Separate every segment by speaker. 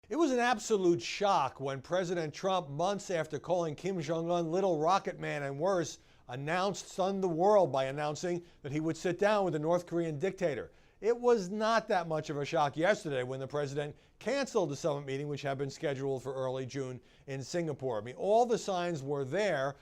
Speaker 1: It was an absolute shock when President Trump, months after calling Kim Jong Un little rocket man and worse, stunned the world by announcing that he would sit down with the North Korean dictator. It was not that much of a shock yesterday when the president canceled the summit meeting, which had been scheduled for early June in Singapore. I mean, all the signs were there.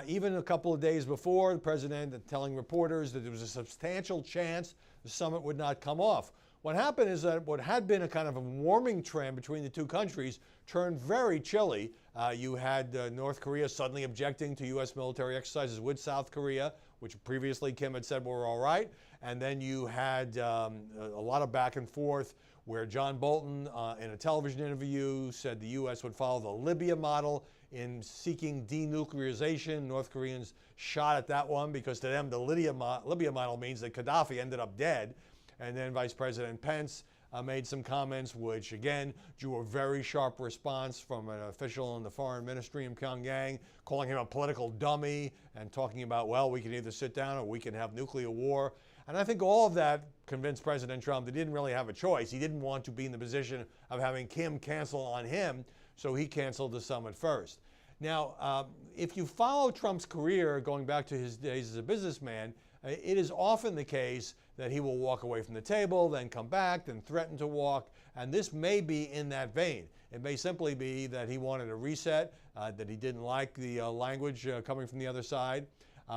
Speaker 1: Even a couple of days before, the president telling reporters that there was a substantial chance the summit would not come off. What happened is that what had been a kind of a warming trend between the two countries turned very chilly. You had North Korea suddenly objecting to U.S. military exercises with South Korea, which previously Kim had said were all right. And then you had a lot of back and forth where John Bolton, in a television interview, said the U.S. would follow the Libya model in seeking denuclearization. North Koreans shot at that one because to them the Libya model means that Gaddafi ended up dead. And then Vice President Pence made some comments which, again, drew a very sharp response from an official in the foreign ministry in Pyongyang, calling him a political dummy and talking about, well, we can either sit down or we can have nuclear war. And I think all of that convinced President Trump that he didn't really have a choice. He didn't want to be in the position of having Kim cancel on him, so he canceled the summit first. Now, if you follow Trump's career going back to his days as a businessman, it is often the case that he will walk away from the table, then come back, then threaten to walk, and this may be in that vein. It may simply be that he wanted a reset, that he didn't like the language coming from the other side,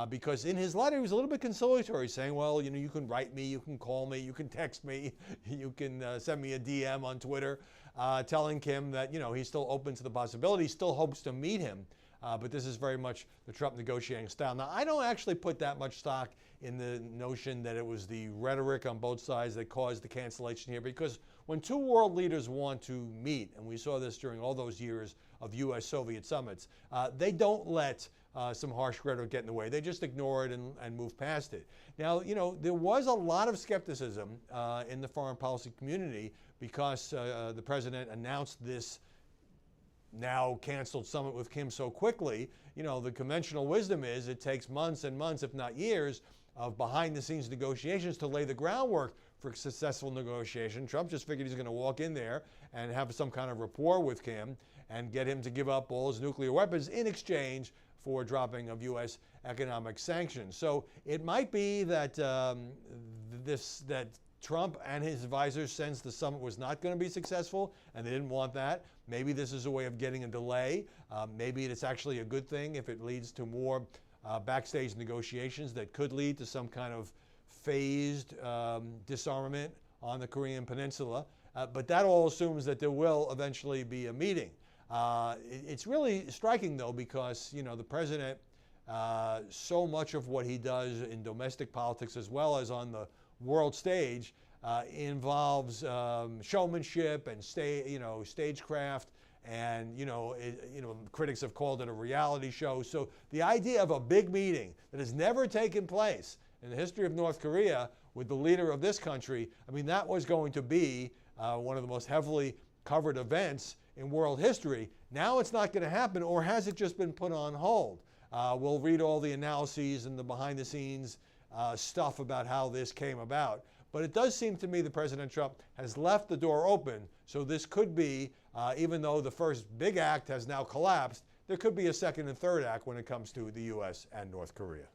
Speaker 1: because in his letter he was a little bit conciliatory, saying, well, you know, you can write me, you can call me, you can text me, you can send me a DM on Twitter, telling Kim that, you know, he's still open to the possibility, he still hopes to meet him. But this is very much the Trump negotiating style. Now, I don't actually put that much stock in the notion that it was the rhetoric on both sides that caused the cancellation here, because when two world leaders want to meet, and we saw this during all those years of U.S.-Soviet summits, they don't let some harsh rhetoric get in the way. They just ignore it and move past it. Now, you know, there was a lot of skepticism in the foreign policy community because the president announced this now canceled summit with Kim so quickly. You know, the conventional wisdom is it takes months and months, if not years, of behind-the-scenes negotiations to lay the groundwork for successful negotiation. Trump just figured he's going to walk in there and have some kind of rapport with Kim and get him to give up all his nuclear weapons in exchange for dropping of U.S. economic sanctions. So it might be that that Trump and his advisors sensed the summit was not going to be successful, and they didn't want that. Maybe this is a way of getting a delay. Maybe it's actually a good thing if it leads to more backstage negotiations that could lead to some kind of phased disarmament on the Korean Peninsula. But that all assumes that there will eventually be a meeting. It's really striking, though, because, you know, the president, so much of what he does in domestic politics as well as on the world stage involves showmanship and stagecraft, and critics have called it a reality show. So the idea of a big meeting that has never taken place in the history of North Korea with the leader of this country, I mean, that was going to be one of the most heavily covered events in world history. Now it's not going to happen, or has it just been put on hold? We'll read all the analyses and the behind-the-scenes stuff about how this came about. But it does seem to me that President Trump has left the door open, so this could be, even though the first big act has now collapsed, there could be a second and third act when it comes to the U.S. and North Korea.